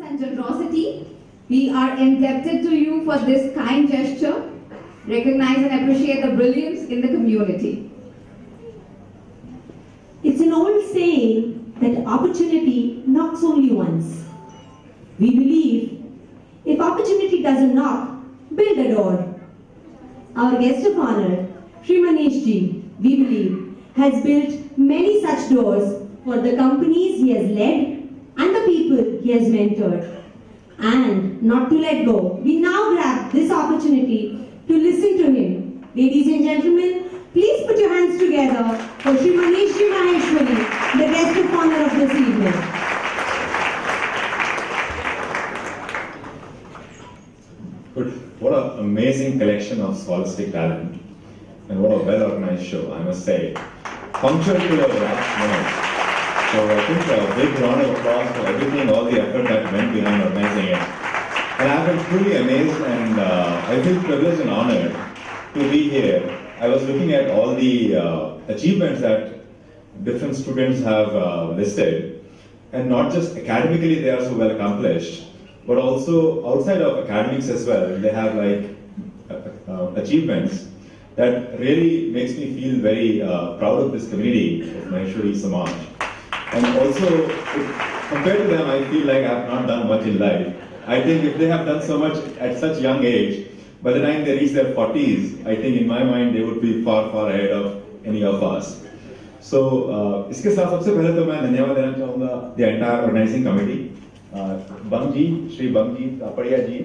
and generosity. We are indebted to you for this kind gesture. Recognize and appreciate the brilliance in the community. It's an old saying that opportunity knocks only once. We believe if opportunity doesn't knock, build a door. Our guest of honor, Shri Manish Ji, we believe, has built many such doors for the companies he has led and the people he has mentored. And not to let go, we now grab this opportunity to listen to him. Ladies and gentlemen, please put your hands together for Shri Manish Ji Maheshwari, the guest of honor of this evening. Good. What an amazing collection of scholastic talent. And what a well-organized show, I must say. Punctual to the last minute. So I think a big round of applause for everything, all the effort that went behind organizing it. And I've been truly amazed and I feel privileged and honored to be here. I was looking at all the achievements that different students have listed. And not just academically they are so well accomplished, but also outside of academics as well. They have like achievements that really makes me feel very proud of this community of Maheshwari Samaj. And also, compared to them, I feel like I have not done much in life. I think if they have done so much at such young age, by the time they reach their 40s, I think in my mind they would be far, far ahead of any of us. So, इसके साथ सबसे पहले तो मैं धन्यवाद देना चाहूँगा the entire organizing committee, बंग जी, श्री बंग जी, तापड़िया जी,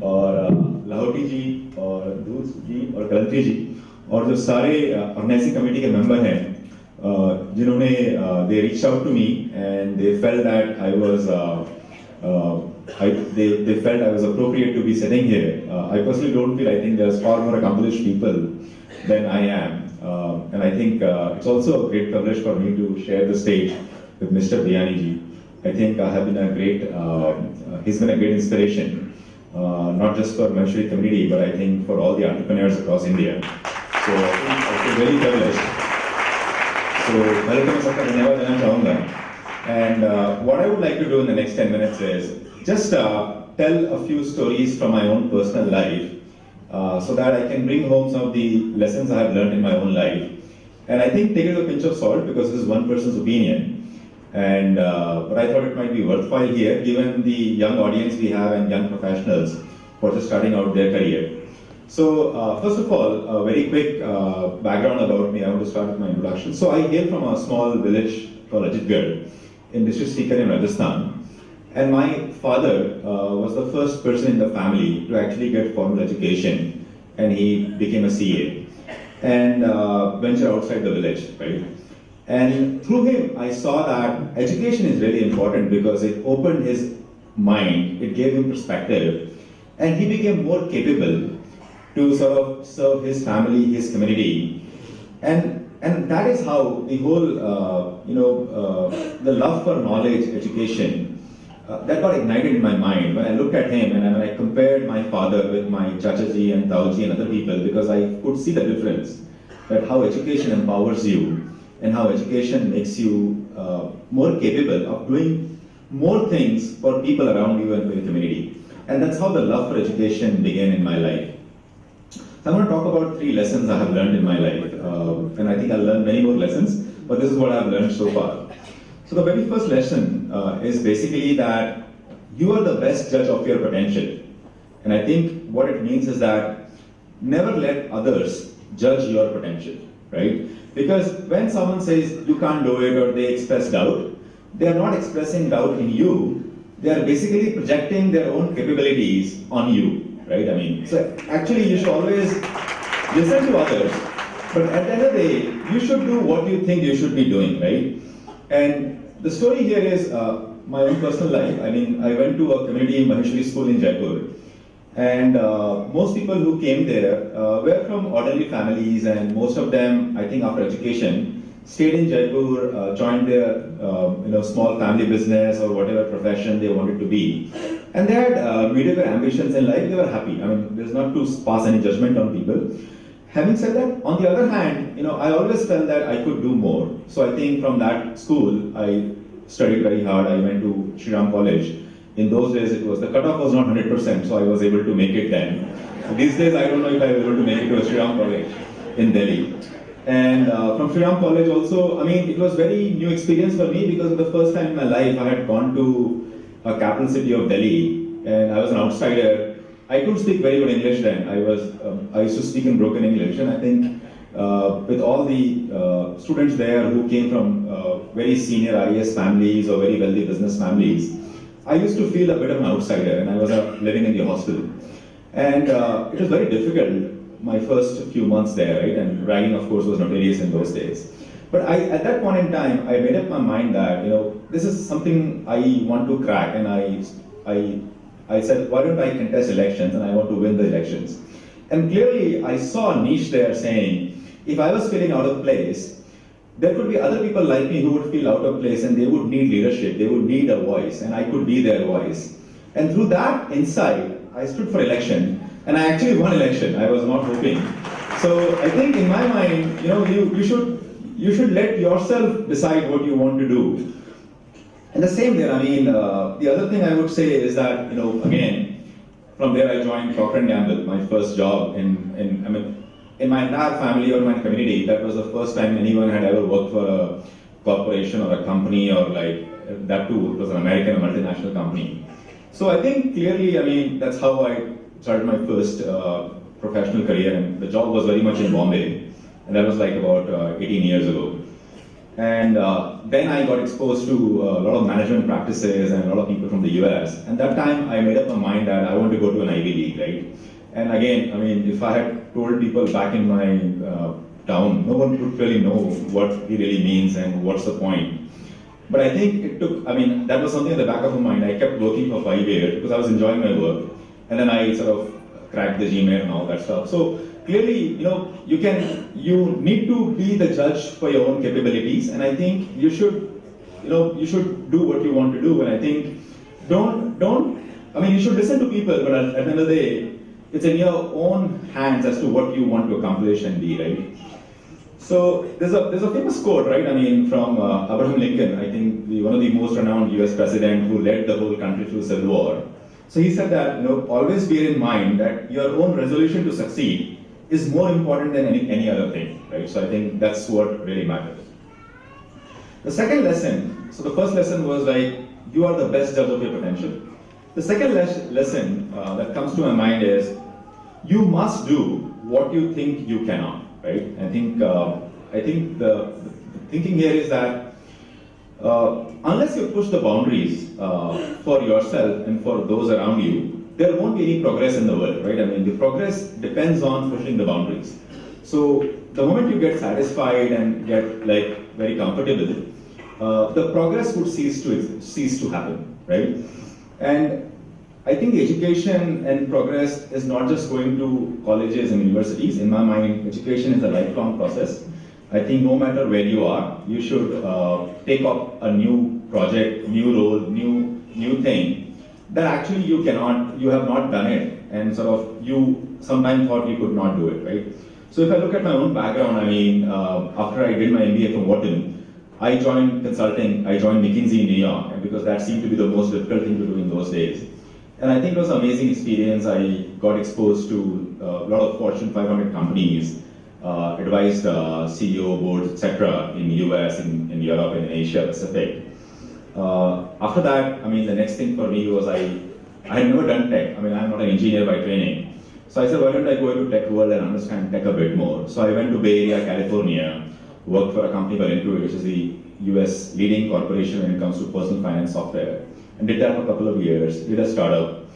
और लाहौटी जी, और दूस जी, और कलंत्री जी, और जो सारे organizing committee के member हैं, जिन्होंने they reached out to me and they felt that I was they felt I was appropriate to be sitting here. I personally don't feel. I think there's far more accomplished people than I am, and I think it's also a great privilege for me to share the stage with Mr. Biyani ji. I think I have been a great. He's been a great inspiration, not just for Maheshwari community, but I think for all the entrepreneurs across India. So I feel very privileged. So, welcome सबका धन्यवाद देना चाहूँगा. And what I would like to do in the next 10 minutes is just tell a few stories from my own personal life, so that I can bring home some of the lessons I have learned in my own life. And I think take it with a pinch of salt because this is one person's opinion. And but I thought it might be worthwhile here, given the young audience we have and young professionals who are just starting out their career. So, first of all, a very quick background about me. I want to start with my introduction. So, I hail from a small village called Ajitgarh in district Sikar in Rajasthan. And my father was the first person in the family to actually get formal education. And he became a CA and ventured outside the village, right? And through him, I saw that education is really important because it opened his mind, it gave him perspective, and he became more capable to sort of serve his family, his community, and that is how the whole, the love for knowledge, education, that got ignited in my mind when I looked at him and when I compared my father with my Chachaji and Tauji and other people, because I could see the difference, that how education empowers you and how education makes you more capable of doing more things for people around you and for your community. And that's how the love for education began in my life. So I'm going to talk about 3 lessons I have learned in my life, and I think I'll learn many more lessons, but this is what I've learned so far. So the very first lesson is basically that you are the best judge of your potential. And I think what it means is that never let others judge your potential, right? Because when someone says you can't do it or they express doubt, they are not expressing doubt in you, they are basically projecting their own capabilities on you. Right? I mean, so actually you should always listen to others, but at the end of the day, you should do what you think you should be doing, right? And the story here is my own personal life. I mean, I went to a community Maheshwari school in Jaipur, and most people who came there were from ordinary families, and most of them, I think after education, stayed in Jaipur, joined their small family business or whatever profession they wanted to be. And they had mediocre ambitions in life, they were happy. I mean, there's not to pass any judgment on people. Having said that, on the other hand, I always felt that I could do more. So I think from that school, I studied very hard. I went to Shri Ram College In those days, it was the cutoff was not 100%, so I was able to make it then. These days, I don't know if I was able to make it to a Sri Ram College in Delhi. And from Sri Ram College also, I mean, it was very new experience for me because for the first time in my life, I had gone to a capital city of Delhi, and I was an outsider. I couldn't speak very good English then. I used to speak in broken English, and I think with all the students there who came from very senior IAS families or very wealthy business families, I used to feel a bit of an outsider, and I was living in the hostel. And it was very difficult, my first few months there, right? And ragging, of course, was notorious in those days. But at that point in time, I made up my mind that, this is something I want to crack, and I said, why don't I contest elections, and I want to win the elections. And clearly, I saw a niche there saying, if I was feeling out of place, there could be other people like me who would feel out of place, and they would need leadership, they would need a voice, and I could be their voice. And through that insight, I stood for election, and I actually won election. I was not hoping. So I think in my mind, you should let yourself decide what you want to do. And the same there, I mean, the other thing I would say is that, again, from there I joined Procter & Gamble, my first job in my entire family or my community. That was the first time anyone had ever worked for a corporation or a company, or like that too, it was an American multinational company. So I think clearly, I mean, that's how I started my first professional career, and the job was very much in Bombay, and that was like about 18 years ago. And then I got exposed to a lot of management practices and a lot of people from the US. And that time I made up my mind that I want to go to an Ivy League, right? And again, I mean, if I had told people back in my town, no one would really know what it really means and what's the point. But I think it took, I mean, that was something at the back of my mind. I kept working for 5 years because I was enjoying my work. And then I sort of cracked the Gmail and all that stuff. So clearly, you need to be the judge for your own capabilities. And I think you should do what you want to do. And I think you should listen to people, but at the end of the day, it's in your own hands as to what you want to accomplish and be, right? So there's a famous quote, right? I mean, from Abraham Lincoln, I think one of the most renowned US president who led the whole country through the Civil War. So he said that, always bear in mind that your own resolution to succeed is more important than any other thing, right? So I think that's what really matters. The second lesson, so the first lesson was like, you are the best judge of your potential. The second lesson that comes to my mind is, you must do what you think you cannot, right? I think the thinking here is that unless you push the boundaries for yourself and for those around you, there won't be any progress in the world, right? I mean, the progress depends on pushing the boundaries. So the moment you get satisfied and get like very comfortable, the progress would cease to happen, right? And I think education and progress is not just going to colleges and universities. In my mind, education is a lifelong process. I think no matter where you are, you should take up a new project, new role, new thing that actually you have not done it, and sort of you sometimes thought you could not do it, right? So if I look at my own background, I mean, after I did my MBA from Wharton, I joined consulting, I joined McKinsey in New York, and because that seemed to be the most difficult thing to do in those days. And I think it was an amazing experience. I got exposed to a lot of Fortune 500 companies, advised CEO boards, etc. in the US, in Europe, and in Asia Pacific. After that, I mean, the next thing for me was I had never done tech. I mean, I'm not an engineer by training. So I said, why don't I go into tech world and understand tech a bit more? So I went to Bay Area, California, worked for a company called Intuit, which is the US leading corporation when it comes to personal finance software. And did that for a couple of years, did a startup.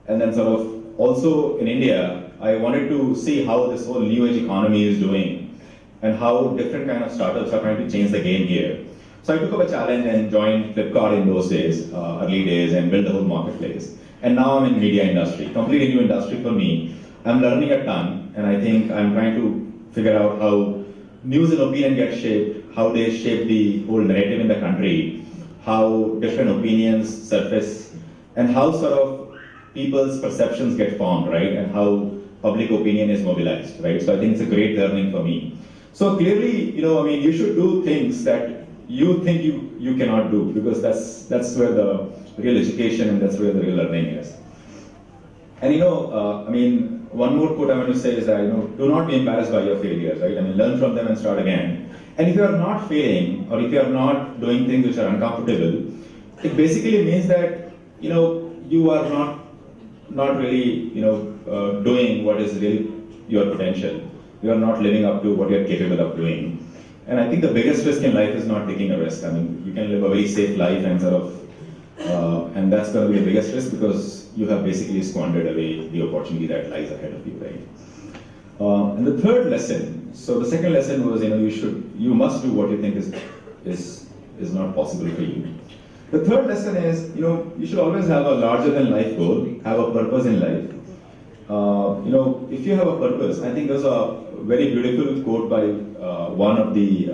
And then sort of also in India, I wanted to see how this whole new age economy is doing and how different kind of startups are trying to change the game here. So I took up a challenge and joined Flipkart in those days, early days, and built the whole marketplace. And now I'm in media industry, completely new industry for me. I'm learning a ton, and I think I'm trying to figure out how news and opinion get shaped, how they shape the whole narrative in the country, how different opinions surface, and how sort of people's perceptions get formed, right? And how public opinion is mobilized, right? So I think it's a great learning for me. So clearly, you should do things that you think you cannot do, because that's where the real education, and that's where the real learning is. And I mean, one more quote I want to say is that, do not be embarrassed by your failures, right? I mean, learn from them and start again. And if you are not failing, or if you are not doing things which are uncomfortable, it basically means that, you are not really, doing what is really your potential. You are not living up to what you are capable of doing. And I think the biggest risk in life is not taking a risk. I mean, you can live a very safe life and and that's going to be the biggest risk, because you have basically squandered away the opportunity that lies ahead of you, right? And the third lesson, so the second lesson was, you must do what you think is not possible for you. The third lesson is, you should always have a larger than life goal, have a purpose in life. If you have a purpose, I think there's a very beautiful quote by one of the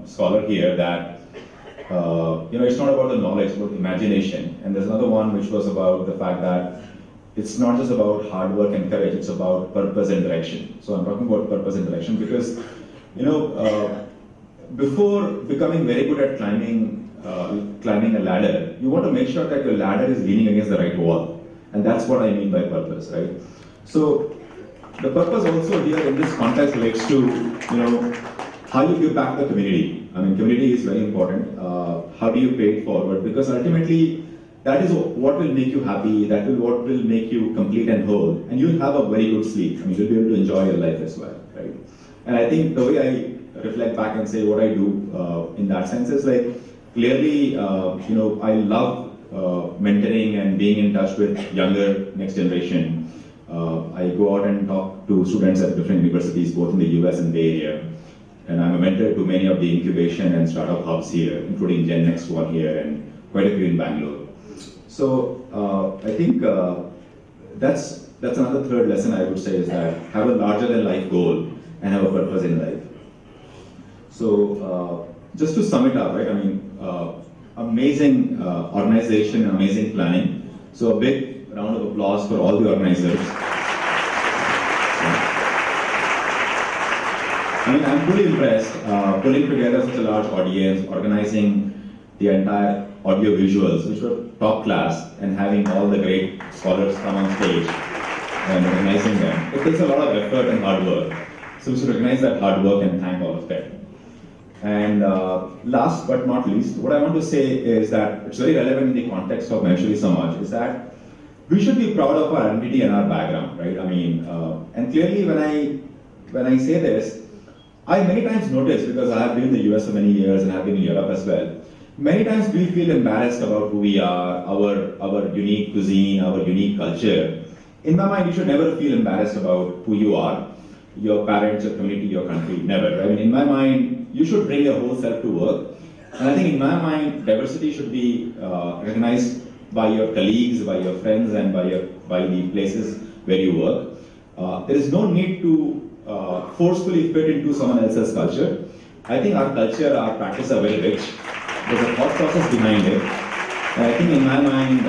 scholar here that, it's not about the knowledge, but imagination. And there's another one which was about the fact that it's not just about hard work and courage, it's about purpose and direction. So I'm talking about purpose and direction because, before becoming very good at climbing a ladder, you want to make sure that your ladder is leaning against the right wall. And that's what I mean by purpose, right? So the purpose also here in this context relates to, how you give back to the community. I mean, community is very important. How do you pay it forward? Because ultimately, that is what will make you happy, what will make you complete and whole, and you'll have a very good sleep. I mean, you'll be able to enjoy your life as well, right? And I think the way I reflect back and say what I do in that sense is like, clearly, I love mentoring and being in touch with younger next generation. I go out and talk to students at different universities, both in the US and Bay Area. And I'm a mentor to many of the incubation and startup hubs here, including Gen Next one here and quite a few in Bangalore. So I think that's another third lesson I would say is that have a larger than life goal and have a purpose in life. So just to sum it up, right? I mean, amazing organization, amazing planning. So a big round of applause for all the organizers. I mean, I'm fully impressed pulling together such a large audience, organizing the entire audio visuals, which were top class, and having all the great scholars come on stage and organizing them. It takes a lot of effort and hard work. So we should recognize that hard work and thank all of them. And last but not least, what I want to say is that it's very relevant in the context of Maheshwari Samaj, is that we should be proud of our identity and our background, right? I mean, and clearly when I say this, I many times notice, because I have been in the US for many years and I have been in Europe as well, many times we feel embarrassed about who we are, our unique cuisine, our unique culture. In my mind, you should never feel embarrassed about who you are, your parents, your community, your country, never. Right? I mean, in my mind, you should bring your whole self to work. And I think in my mind, diversity should be recognized by your colleagues, by your friends, and by the places where you work. There is no need to forcefully fit into someone else's culture. I think our culture, our practice are very rich. There's a thought process behind it. And I think in my mind,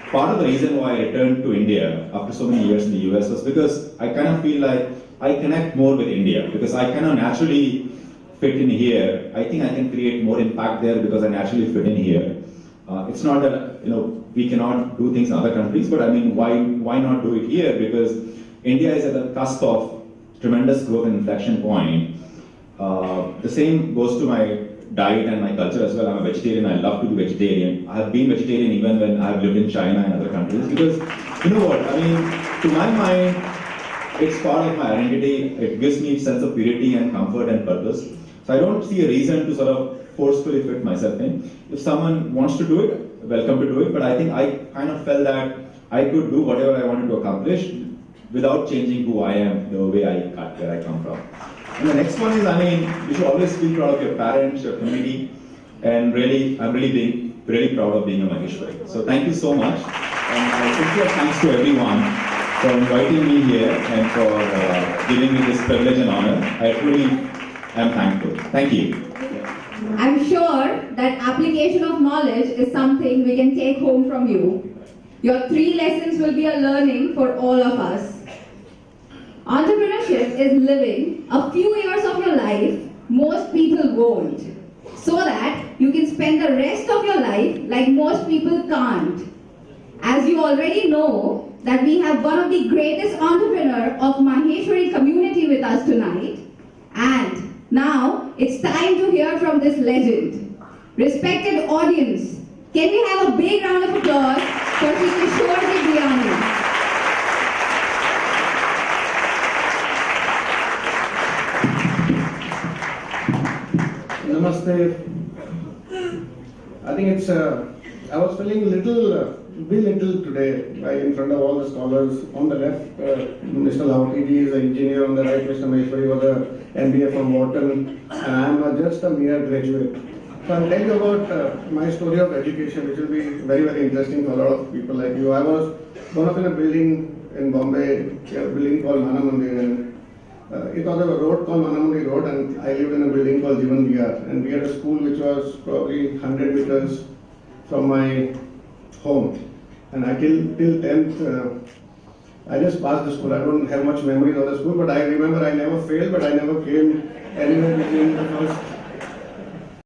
part of the reason why I returned to India after so many years in the US was because I kind of feel like I connect more with India, because I kind of naturally fit in here. I think I can create more impact there because I naturally fit in here. It's not that we cannot do things in other countries, but I mean, why not do it here? Because India is at the cusp of tremendous growth and inflection point. The same goes to my diet and my culture as well. I'm a vegetarian. I love to be vegetarian. I have been vegetarian even when I've lived in China and other countries, because you know what? I mean, to my mind, it's part of my identity. It gives me a sense of purity and comfort and purpose. So I don't see a reason to sort of forcefully fit myself in. If someone wants to do it, welcome to do it. But I think I kind of felt that I could do whatever I wanted to accomplish without changing who I am, the way where I come from. And the next one is, I mean, you should always feel proud of your parents, your community, and really, I'm really proud of being a Maheshwari. So thank you so much, and I sincere thanks to everyone for inviting me here and for giving me this privilege and honor. I truly am thankful. Thank you. I'm sure that application of knowledge is something we can take home from you. Your 3 lessons will be a learning for all of us. Entrepreneurship is living a few years of your life most people won't. so that you can spend the rest of your life like most people can't. As you already know, that we have one of the greatest entrepreneur of Maheshwari community with us tonight. And now it's time to hear from this legend. Respected audience, can we have a big round of applause for Sri Kishore Biryani? Namaste. I think it's, I was feeling belittled today in front of all the scholars. On the left, Mr. Lavati is an engineer, on the right, Mr. Maheshwari was an MBA from Wharton, and I am just a mere graduate. So I'll tell you about my story of education, which will be very, very interesting for a lot of people like you. I was born up in a building in Bombay, a building called Mana Mandir, and it was a road called Manamundi Road, and I lived in a building called Jivan Vihar, and we had a school which was probably 100 meters from my home. And I till 10th, I just passed the school. I don't have much memories of the school, but I remember I never failed, but I never came anywhere between the first